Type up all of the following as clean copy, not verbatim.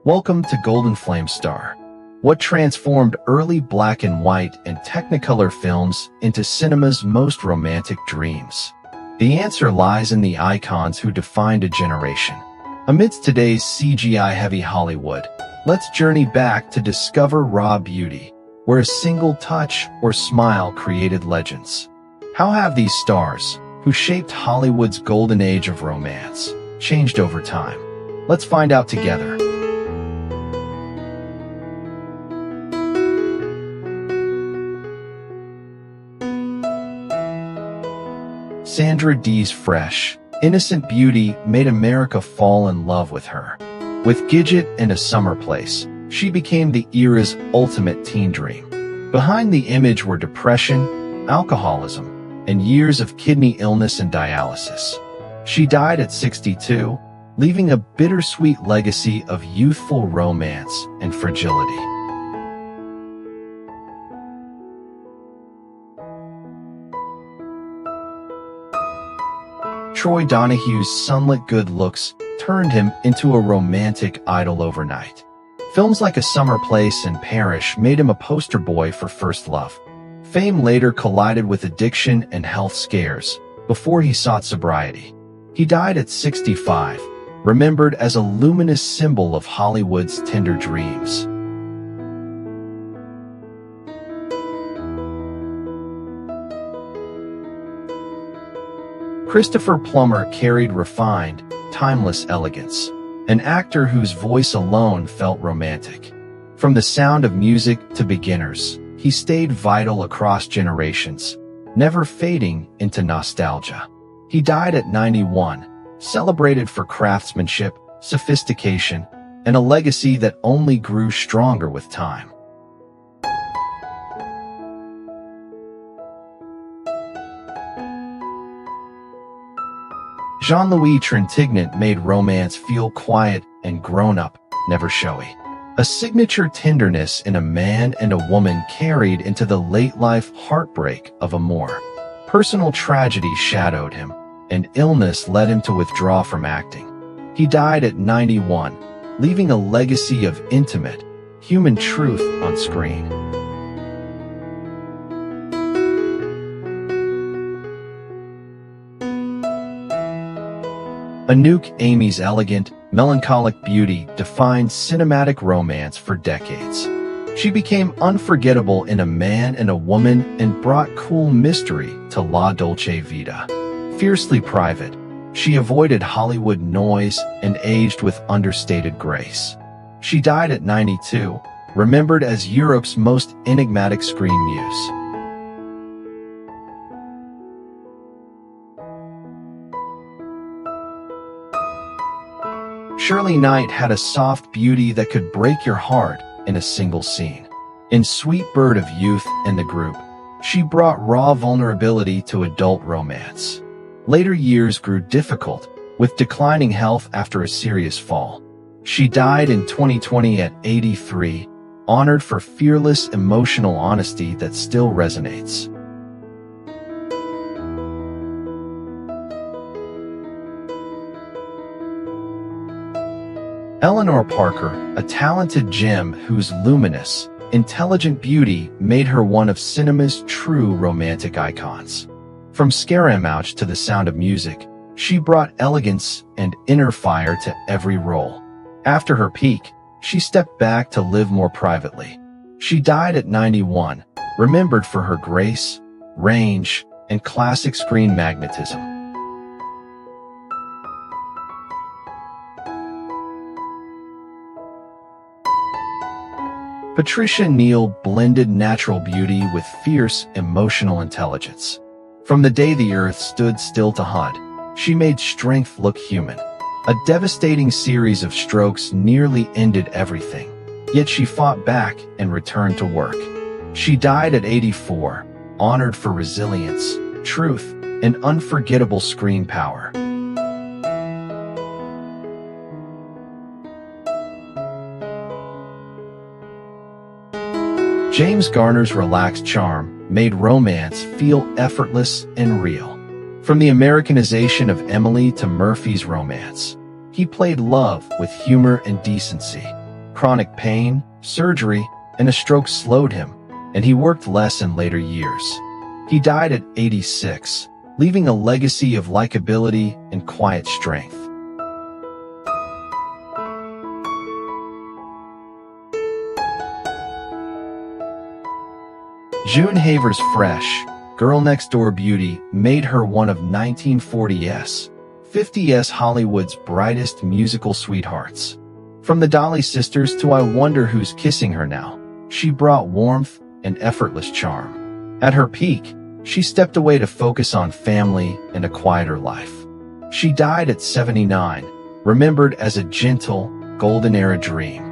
Welcome to Golden Flame Star. What transformed early black and white and Technicolor films into cinema's most romantic dreams? The answer lies in the icons who defined a generation. Amidst today's CGI-heavy Hollywood, let's journey back to discover raw beauty, where a single touch or smile created legends. How have these stars, who shaped Hollywood's golden age of romance, changed over time? Let's find out together. Sandra Dee's fresh, innocent beauty made America fall in love with her. With Gidget and A Summer Place, she became the era's ultimate teen dream. Behind the image were depression, alcoholism, and years of kidney illness and dialysis. She died at 62, leaving a bittersweet legacy of youthful romance and fragility. Troy Donahue's sunlit good looks turned him into a romantic idol overnight. Films like A Summer Place and Parish made him a poster boy for first love. Fame later collided with addiction and health scares before he sought sobriety. He died at 65, remembered as a luminous symbol of Hollywood's tender dreams. Christopher Plummer carried refined, timeless elegance, an actor whose voice alone felt romantic. From The Sound of Music to Beginners, he stayed vital across generations, never fading into nostalgia. He died at 91, celebrated for craftsmanship, sophistication, and a legacy that only grew stronger with time. Jean-Louis Trintignant made romance feel quiet and grown-up, never showy. A signature tenderness in a man and a woman carried into the late-life heartbreak of Amour. Personal tragedy shadowed him, and illness led him to withdraw from acting. He died at 91, leaving a legacy of intimate, human truth on screen. Anouk Aim's elegant, melancholic beauty defined cinematic romance for decades. She became unforgettable in A Man and a Woman and brought cool mystery to La Dolce Vita. Fiercely private, she avoided Hollywood noise and aged with understated grace. She died at 92, remembered as Europe's most enigmatic screen muse. Shirley Knight had a soft beauty that could break your heart in a single scene. In Sweet Bird of Youth and The Group, she brought raw vulnerability to adult romance. Later years grew difficult, with declining health after a serious fall. She died in 2020 at 83, honored for fearless emotional honesty that still resonates. Eleanor Parker, a talented gem whose luminous, intelligent beauty made her one of cinema's true romantic icons. From Scaramouche to The Sound of Music, she brought elegance and inner fire to every role. After her peak, she stepped back to live more privately. She died at 91, remembered for her grace, range, and classic screen magnetism. Patricia Neal blended natural beauty with fierce, emotional intelligence. From the day the earth stood still to hunt, she made strength look human. A devastating series of strokes nearly ended everything, yet she fought back and returned to work. She died at 84, honored for resilience, truth, and unforgettable screen power. James Garner's relaxed charm made romance feel effortless and real. From the Americanization of Emily to Murphy's romance, he played love with humor and decency. Chronic pain, surgery, and a stroke slowed him, and he worked less in later years. He died at 86, leaving a legacy of likability and quiet strength. June Haver's fresh, girl-next-door beauty made her one of 1940s, 50s Hollywood's brightest musical sweethearts. From the Dolly Sisters to I Wonder Who's Kissing Her Now, she brought warmth and effortless charm. At her peak, she stepped away to focus on family and a quieter life. She died at 79, remembered as a gentle, golden-era dream.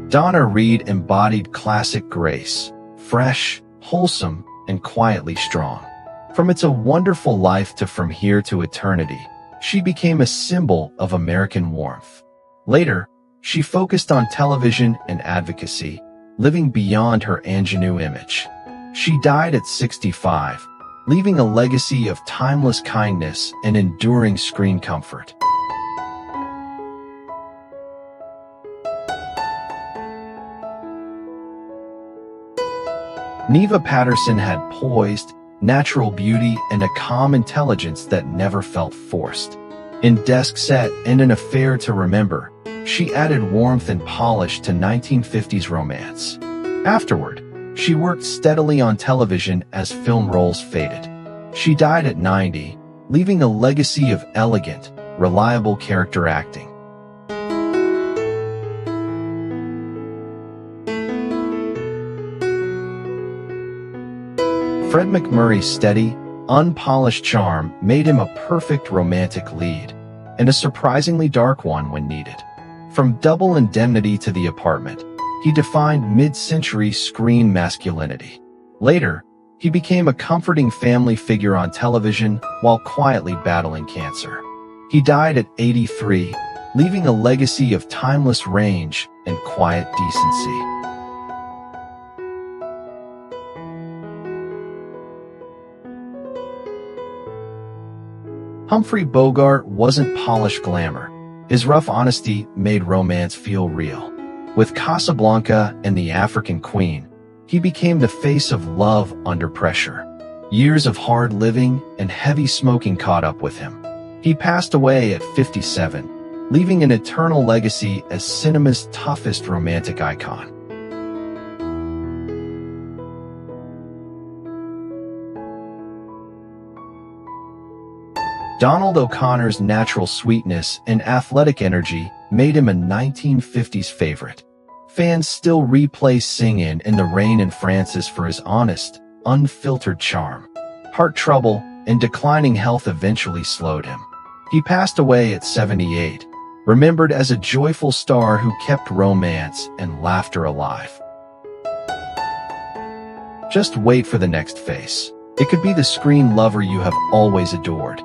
Donna Reed embodied classic grace, fresh, wholesome, and quietly strong. From It's a Wonderful Life to From Here to Eternity, she became a symbol of American warmth. Later, she focused on television and advocacy, living beyond her ingenue image. She died at 65, leaving a legacy of timeless kindness and enduring screen comfort. Neva Patterson had poised, natural beauty, and a calm intelligence that never felt forced. In Desk Set and An Affair to Remember, she added warmth and polish to 1950s romance. Afterward, she worked steadily on television as film roles faded. She died at 90, leaving a legacy of elegant, reliable character acting. Fred MacMurray's steady, unpolished charm made him a perfect romantic lead, and a surprisingly dark one when needed. From Double Indemnity to The Apartment, he defined mid-century screen masculinity. Later, he became a comforting family figure on television while quietly battling cancer. He died at 83, leaving a legacy of timeless range and quiet decency. Humphrey Bogart wasn't polished glamour. His rough honesty made romance feel real. With Casablanca and The African Queen, he became the face of love under pressure. Years of hard living and heavy smoking caught up with him. He passed away at 57, leaving an eternal legacy as cinema's toughest romantic icon. Donald O'Connor's natural sweetness and athletic energy made him a 1950s favorite. Fans still replay Singin' in the Rain and Francis for his honest, unfiltered charm. Heart trouble and declining health eventually slowed him. He passed away at 78, remembered as a joyful star who kept romance and laughter alive. Just wait for the next face. It could be the screen lover you have always adored.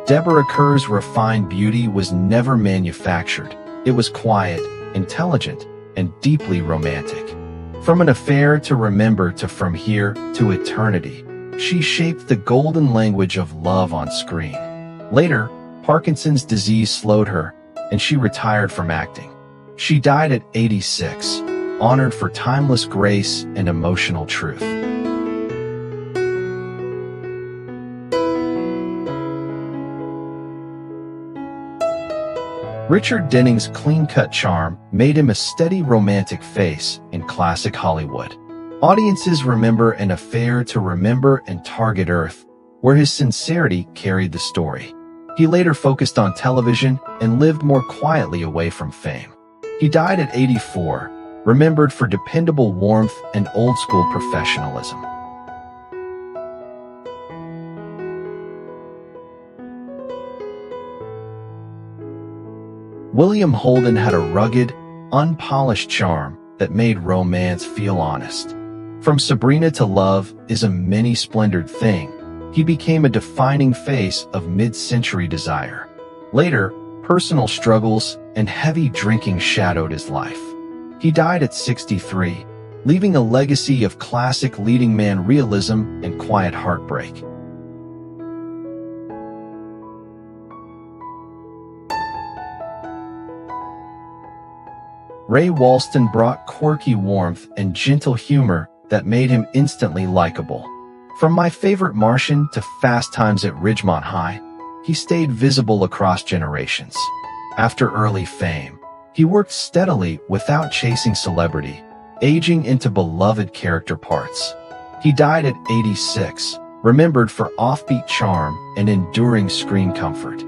Deborah Kerr's refined beauty was never manufactured. It was quiet, intelligent, and deeply romantic. From An Affair to Remember to From Here to Eternity, she shaped the golden language of love on screen. Later, Parkinson's disease slowed her, and she retired from acting. She died at 86, honored for timeless grace and emotional truth. Richard Denning's clean-cut charm made him a steady romantic face in classic Hollywood. Audiences remember An Affair to Remember and Target Earth, where his sincerity carried the story. He later focused on television and lived more quietly away from fame. He died at 84, remembered for dependable warmth and old-school professionalism. William Holden had a rugged, unpolished charm that made romance feel honest. From Sabrina to Love is a many-splendored thing, he became a defining face of mid-century desire. Later, personal struggles and heavy drinking shadowed his life. He died at 63, leaving a legacy of classic leading man realism and quiet heartbreak. Ray Walston brought quirky warmth and gentle humor that made him instantly likable. From My Favorite Martian to Fast Times at Ridgemont High, he stayed visible across generations. After early fame, he worked steadily without chasing celebrity, aging into beloved character parts. He died at 86, remembered for offbeat charm and enduring screen comfort.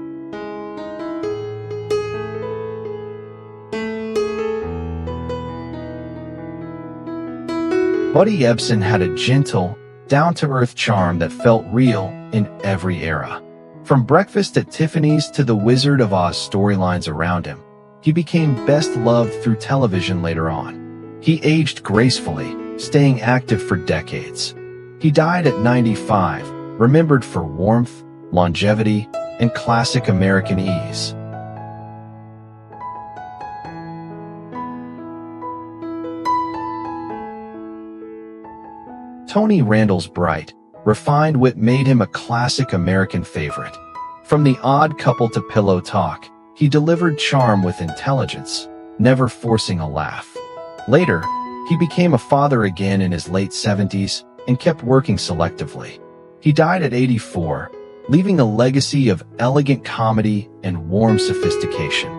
Buddy Ebsen had a gentle, down-to-earth charm that felt real in every era. From Breakfast at Tiffany's to the Wizard of Oz storylines around him, he became best loved through television later on. He aged gracefully, staying active for decades. He died at 95, remembered for warmth, longevity, and classic American ease. Tony Randall's bright, refined wit made him a classic American favorite. From The Odd Couple to Pillow Talk, he delivered charm with intelligence, never forcing a laugh. Later, he became a father again in his late 70s and kept working selectively. He died at 84, leaving a legacy of elegant comedy and warm sophistication.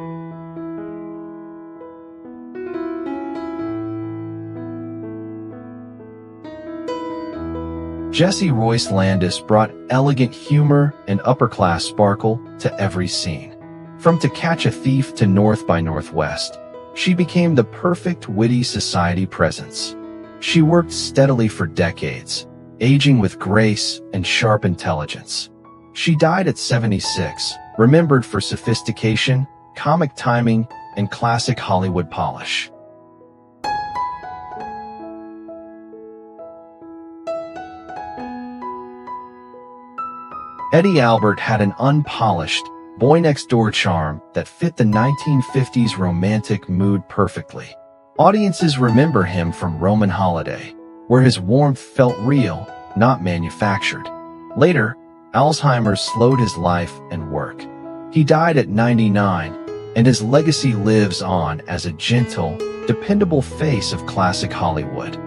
Jesse Royce Landis brought elegant humor and upper-class sparkle to every scene. From To Catch a Thief to North by Northwest, she became the perfect witty society presence. She worked steadily for decades, aging with grace and sharp intelligence. She died at 76, remembered for sophistication, comic timing, and classic Hollywood polish. Eddie Albert had an unpolished, boy-next-door charm that fit the 1950s romantic mood perfectly. Audiences remember him from Roman Holiday, where his warmth felt real, not manufactured. Later, Alzheimer's slowed his life and work. He died at 99, and his legacy lives on as a gentle, dependable face of classic Hollywood.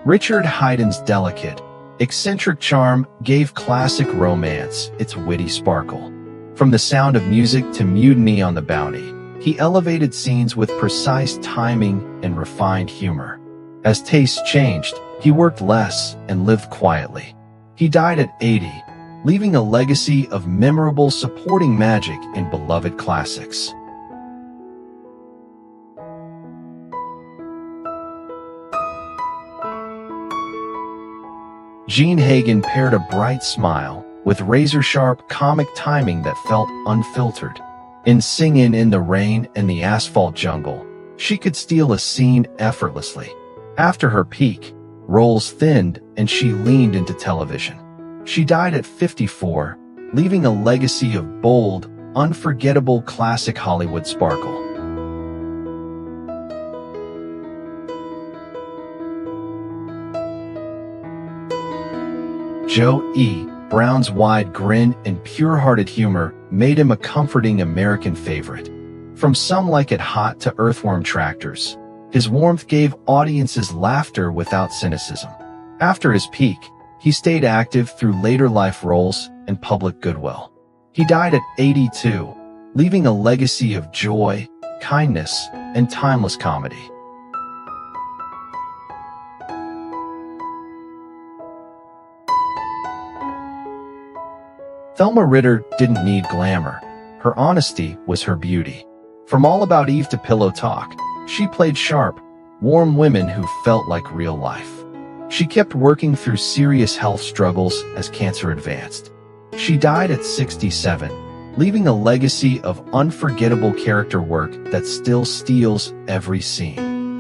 Richard Haydn's delicate, eccentric charm gave classic romance its witty sparkle. From The Sound of Music to Mutiny on the Bounty, he elevated scenes with precise timing and refined humor. As tastes changed, he worked less and lived quietly. He died at 80, leaving a legacy of memorable supporting magic in beloved classics. Jean Hagen paired a bright smile with razor-sharp comic timing that felt unfiltered. In Singin' in the Rain and the Asphalt Jungle, she could steal a scene effortlessly. After her peak, roles thinned and she leaned into television. She died at 54, leaving a legacy of bold, unforgettable classic Hollywood sparkle. Joe E. Brown's wide grin and pure-hearted humor made him a comforting American favorite. From Some Like It Hot to Earthworm Tractors, his warmth gave audiences laughter without cynicism. After his peak, he stayed active through later life roles and public goodwill. He died at 82, leaving a legacy of joy, kindness, and timeless comedy. Thelma Ritter didn't need glamour. Her honesty was her beauty. From All About Eve to Pillow Talk, she played sharp, warm women who felt like real life. She kept working through serious health struggles as cancer advanced. She died at 67, leaving a legacy of unforgettable character work that still steals every scene.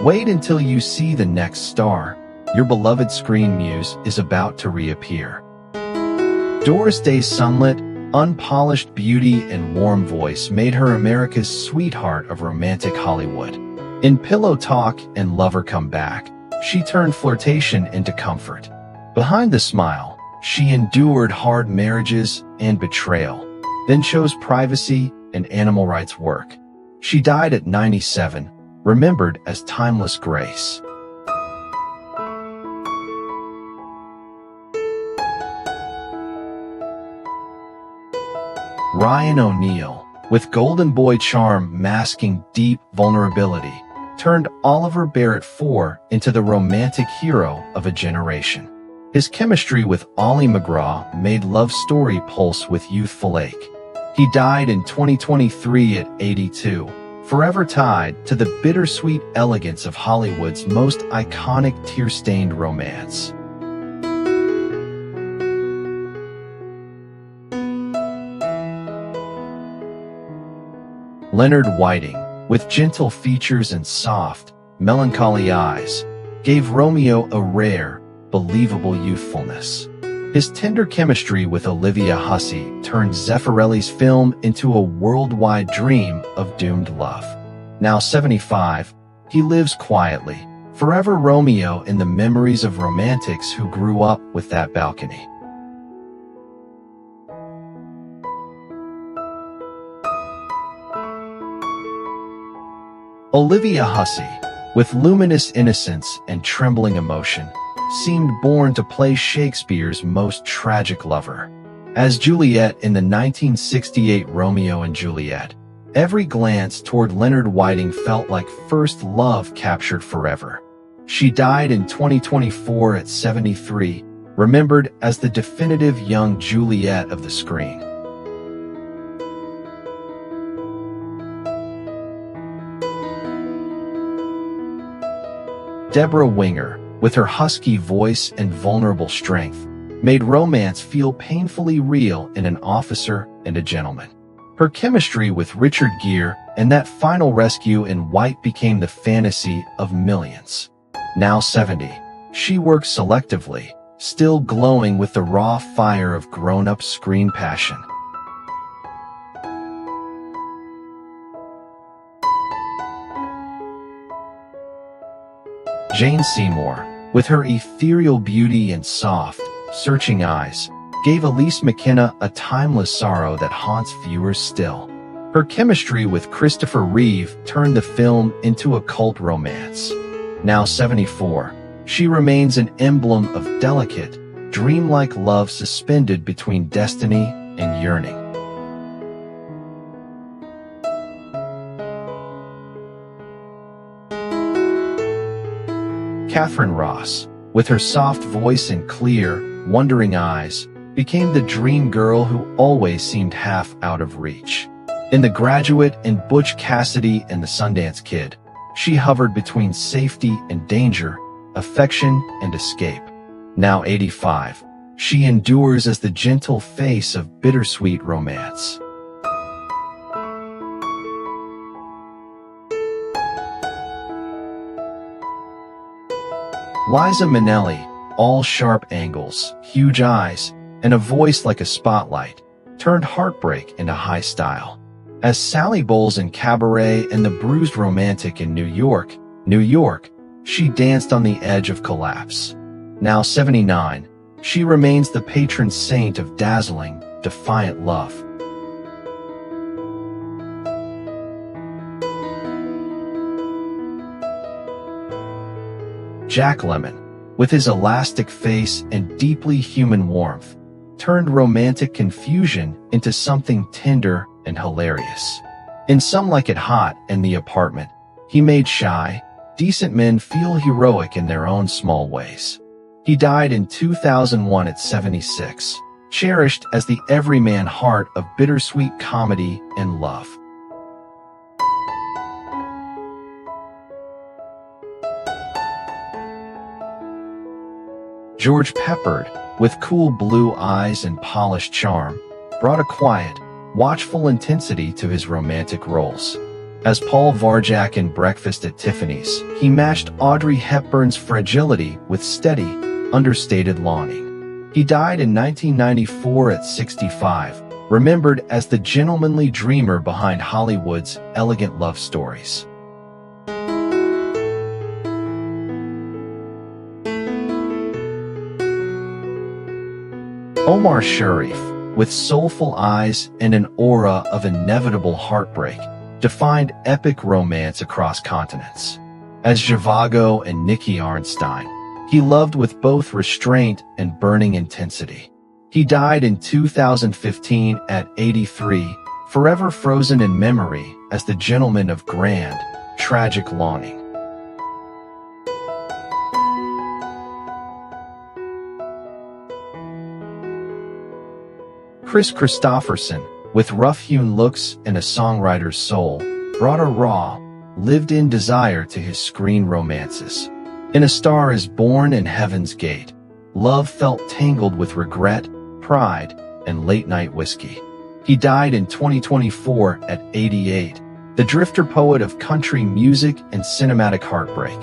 Wait until you see the next star. Your beloved screen muse is about to reappear. Doris Day's sunlit, unpolished beauty and warm voice made her America's sweetheart of romantic Hollywood. In Pillow Talk and Lover Come Back, she turned flirtation into comfort. Behind the smile, She endured hard marriages and betrayal, then chose privacy and animal rights work. She died at 97, remembered as timeless grace. Ryan O'Neal, with golden boy charm masking deep vulnerability, turned Oliver Barrett IV into the romantic hero of a generation. His chemistry with Ollie McGraw made Love Story pulse with youthful ache. He died in 2023 at 82, forever tied to the bittersweet elegance of Hollywood's most iconic tear-stained romance. Leonard Whiting, with gentle features and soft, melancholy eyes, gave Romeo a rare, believable youthfulness. His tender chemistry with Olivia Hussey turned Zeffirelli's film into a worldwide dream of doomed love. Now 75, he lives quietly, forever Romeo in the memories of romantics who grew up with that balcony. Olivia Hussey, with luminous innocence and trembling emotion, seemed born to play Shakespeare's most tragic lover. As Juliet in the 1968 Romeo and Juliet, every glance toward Leonard Whiting felt like first love captured forever. She died in 2024 at 73, remembered as the definitive young Juliet of the screen. Debra Winger, with her husky voice and vulnerable strength, made romance feel painfully real in An Officer and a Gentleman. Her chemistry with Richard Gere and that final rescue in White became the fantasy of millions. Now 70, she works selectively, still glowing with the raw fire of grown-up screen passion. Jane Seymour, with her ethereal beauty and soft, searching eyes, gave Elise McKenna a timeless sorrow that haunts viewers still. Her chemistry with Christopher Reeve turned the film into a cult romance. Now 74, she remains an emblem of delicate, dreamlike love suspended between destiny and yearning. Katharine Ross, with her soft voice and clear, wondering eyes, became the dream girl who always seemed half out of reach. In The Graduate and Butch Cassidy and the Sundance Kid, she hovered between safety and danger, affection and escape. Now 85, she endures as the gentle face of bittersweet romance. Liza Minnelli, all sharp angles, huge eyes, and a voice like a spotlight, turned heartbreak into high style. As Sally Bowles in Cabaret and The Bruised Romantic in New York, she danced on the edge of collapse. Now 79, she remains the patron saint of dazzling, defiant love. Jack Lemmon, with his elastic face and deeply human warmth, turned romantic confusion into something tender and hilarious. In Some Like It Hot and The Apartment, he made shy, decent men feel heroic in their own small ways. He died in 2001 at 76, cherished as the everyman heart of bittersweet comedy and love. George Peppard, with cool blue eyes and polished charm, brought a quiet, watchful intensity to his romantic roles. As Paul Varjak in Breakfast at Tiffany's, he matched Audrey Hepburn's fragility with steady, understated longing. He died in 1994 at 65, remembered as the gentlemanly dreamer behind Hollywood's elegant love stories. Omar Sharif, with soulful eyes and an aura of inevitable heartbreak, defined epic romance across continents. As Zhivago and Nikki Arnstein, he loved with both restraint and burning intensity. He died in 2015 at 83, forever frozen in memory as the gentleman of grand, tragic longing. Kris Kristofferson, with rough-hewn looks and a songwriter's soul, brought a raw, lived-in desire to his screen romances. In A Star Is Born and Heaven's Gate, love felt tangled with regret, pride, and late-night whiskey. He died in 2024 at 88, the drifter poet of country music and cinematic heartbreak.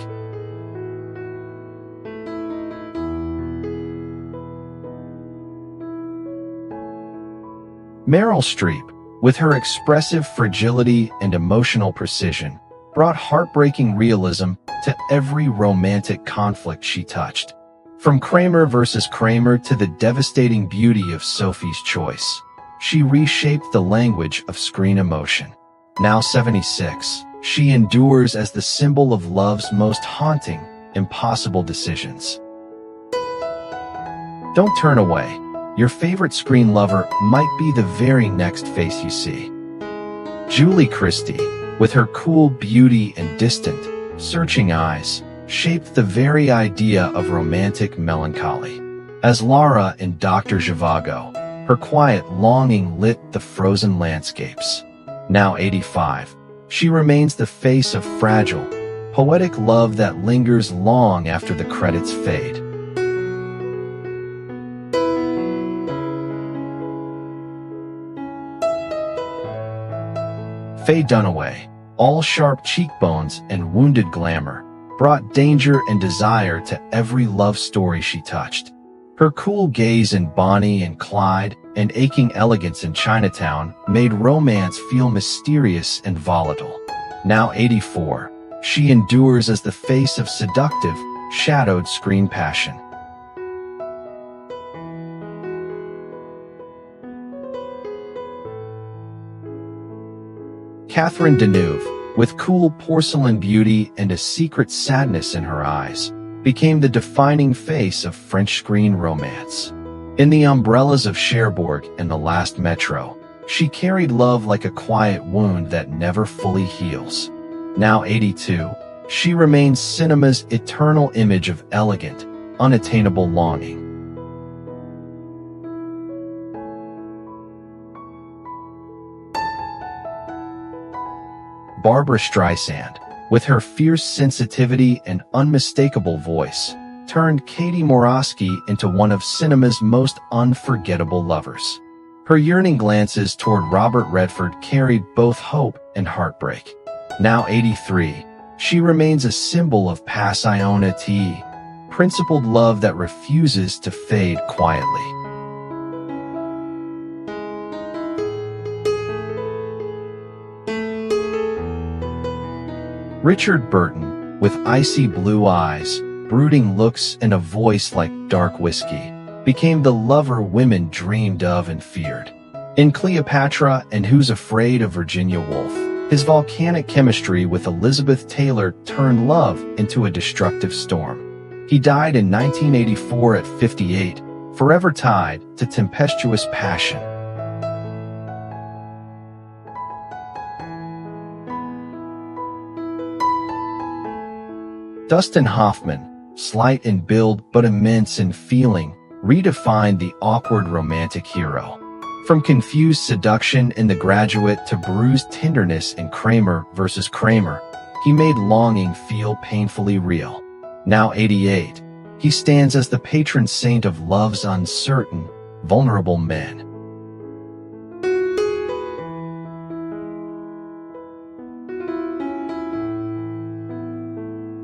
Meryl Streep, with her expressive fragility and emotional precision, brought heartbreaking realism to every romantic conflict she touched. From Kramer vs. Kramer to the devastating beauty of Sophie's Choice, she reshaped the language of screen emotion. Now 76, she endures as the symbol of love's most haunting, impossible decisions. Don't turn away. Your favorite screen lover might be the very next face you see. Julie Christie, with her cool beauty and distant, searching eyes, shaped the very idea of romantic melancholy. As Lara in Dr. Zhivago, her quiet longing lit the frozen landscapes. Now 85, she remains the face of fragile, poetic love that lingers long after the credits fade. Faye Dunaway, all sharp cheekbones and wounded glamour, brought danger and desire to every love story she touched. Her cool gaze in Bonnie and Clyde and aching elegance in Chinatown made romance feel mysterious and volatile. Now 84, she endures as the face of seductive, shadowed screen passion. Katharine Deneuve, with cool porcelain beauty and a secret sadness in her eyes, became the defining face of French screen romance. In The Umbrellas of Cherbourg and The Last Metro, she carried love like a quiet wound that never fully heals. Now 82, she remains cinema's eternal image of elegant, unattainable longing. Barbra Streisand, with her fierce sensitivity and unmistakable voice, turned Katie Morosky into one of cinema's most unforgettable lovers. Her yearning glances toward Robert Redford carried both hope and heartbreak. Now 83, she remains a symbol of passionate, principled love that refuses to fade quietly. Richard Burton, with icy blue eyes, brooding looks, and a voice like dark whiskey, became the lover women dreamed of and feared. In Cleopatra and Who's Afraid of Virginia Woolf, his volcanic chemistry with Elizabeth Taylor turned love into a destructive storm. He died in 1984 at 58, forever tied to tempestuous passion. Dustin Hoffman, slight in build but immense in feeling, redefined the awkward romantic hero. From confused seduction in The Graduate to bruised tenderness in Kramer vs. Kramer, he made longing feel painfully real. Now 88, he stands as the patron saint of love's uncertain, vulnerable men.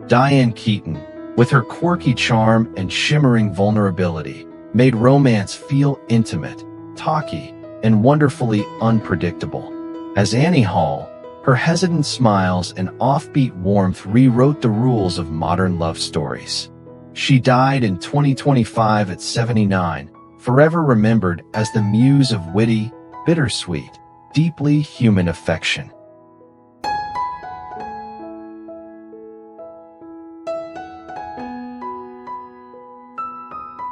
Diane Keaton, with her quirky charm and shimmering vulnerability, made romance feel intimate, talky, and wonderfully unpredictable. As Annie Hall, her hesitant smiles and offbeat warmth rewrote the rules of modern love stories. She died in 2025 at 79, forever remembered as the muse of witty, bittersweet, deeply human affection.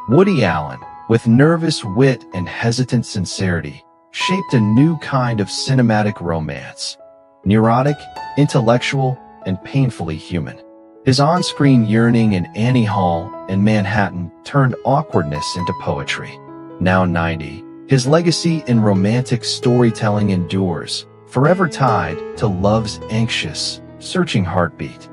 Woody Allen, with nervous wit and hesitant sincerity, shaped a new kind of cinematic romance. Neurotic, intellectual, and painfully human. His on-screen yearning in Annie Hall and Manhattan turned awkwardness into poetry. Now 90, his legacy in romantic storytelling endures, forever tied to love's anxious, searching heartbeat.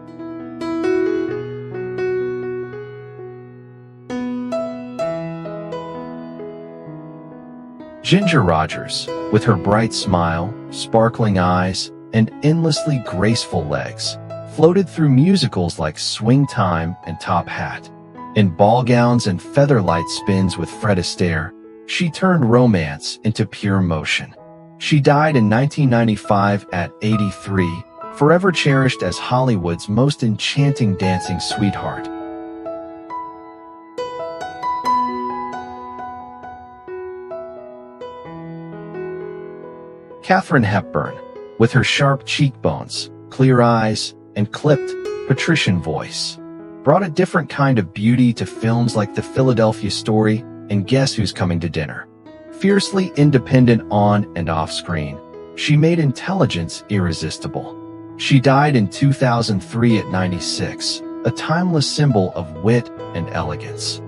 Ginger Rogers, with her bright smile, sparkling eyes, and endlessly graceful legs, floated through musicals like Swing Time and Top Hat. In ball gowns and featherlight spins with Fred Astaire, she turned romance into pure motion. She died in 1995 at 83, forever cherished as Hollywood's most enchanting dancing sweetheart. Katharine Hepburn, with her sharp cheekbones, clear eyes, and clipped, patrician voice, brought a different kind of beauty to films like The Philadelphia Story and Guess Who's Coming to Dinner. Fiercely independent on and off screen, she made intelligence irresistible. She died in 2003 at 96, a timeless symbol of wit and elegance.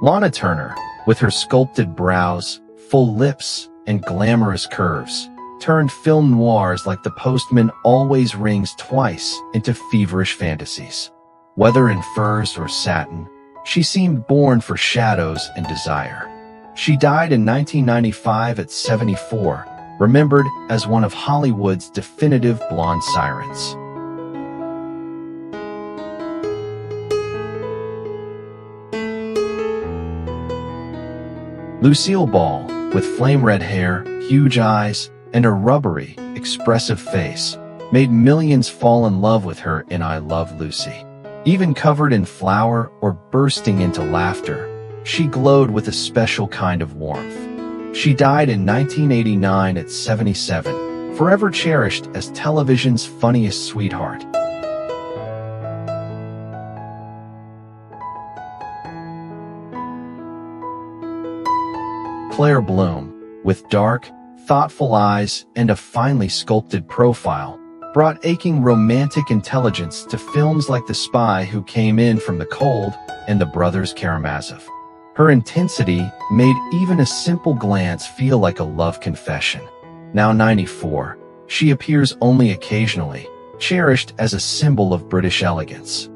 Lana Turner, with her sculpted brows, full lips, and glamorous curves, turned film noirs like The Postman Always Rings Twice into feverish fantasies. Whether in furs or satin, she seemed born for shadows and desire. She died in 1995 at 74, remembered as one of Hollywood's definitive blonde sirens. Lucille Ball, with flame-red hair, huge eyes, and a rubbery, expressive face, made millions fall in love with her in I Love Lucy. Even covered in flour or bursting into laughter, she glowed with a special kind of warmth. She died in 1989 at 77, forever cherished as television's funniest sweetheart. Claire Bloom, with dark, thoughtful eyes and a finely sculpted profile, brought aching romantic intelligence to films like The Spy Who Came In From the Cold and The Brothers Karamazov. Her intensity made even a simple glance feel like a love confession. Now 94, she appears only occasionally, cherished as a symbol of British elegance.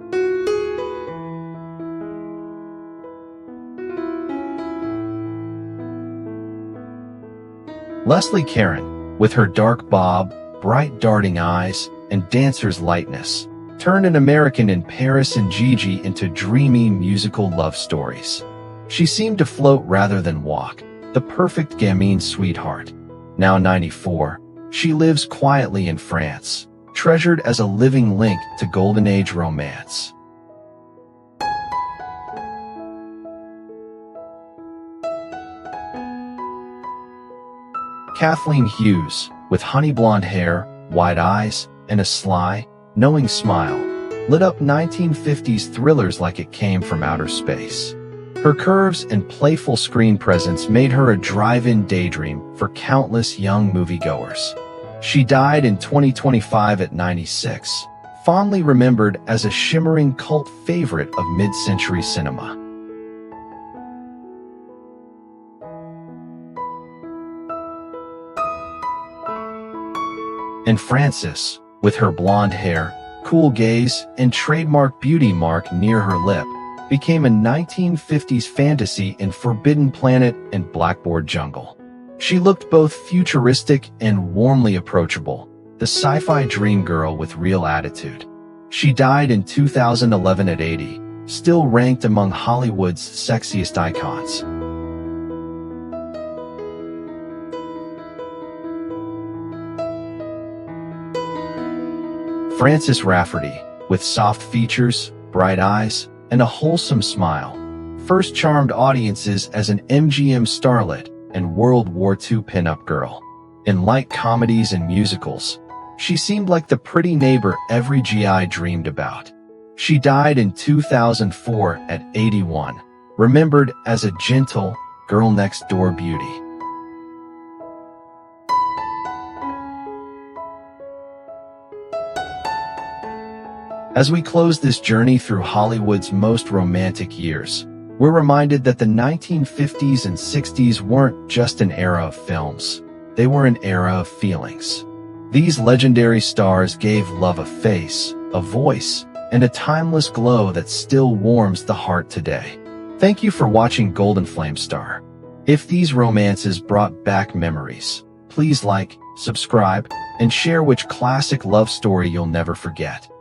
Leslie Caron, with her dark bob, bright darting eyes, and dancer's lightness, turned An American in Paris and Gigi into dreamy musical love stories. She seemed to float rather than walk, the perfect gamine sweetheart. Now 94, she lives quietly in France, treasured as a living link to Golden Age romance. Kathleen Hughes, with honey blonde hair, wide eyes, and a sly, knowing smile, lit up 1950s thrillers like it came from outer space. Her curves and playful screen presence made her a drive-in daydream for countless young moviegoers. She died in 2025 at 96, fondly remembered as a shimmering cult favorite of mid-century cinema. And Frances, with her blonde hair, cool gaze, and trademark beauty mark near her lip, became a 1950s fantasy in Forbidden Planet and Blackboard Jungle. She looked both futuristic and warmly approachable, the sci-fi dream girl with real attitude. She died in 2011 at 80, still ranked among Hollywood's sexiest icons. Frances Rafferty, with soft features, bright eyes, and a wholesome smile, first charmed audiences as an MGM starlet and World War II pinup girl. In light comedies and musicals, she seemed like the pretty neighbor every GI dreamed about. She died in 2004 at 81, remembered as a gentle, girl-next-door beauty. As we close this journey through Hollywood's most romantic years, we're reminded that the 1950s and 60s weren't just an era of films. They were an era of feelings. These legendary stars gave love a face, a voice, and a timeless glow that still warms the heart today. Thank you for watching Golden Flame Star. If these romances brought back memories, please like, subscribe, and share which classic love story you'll never forget.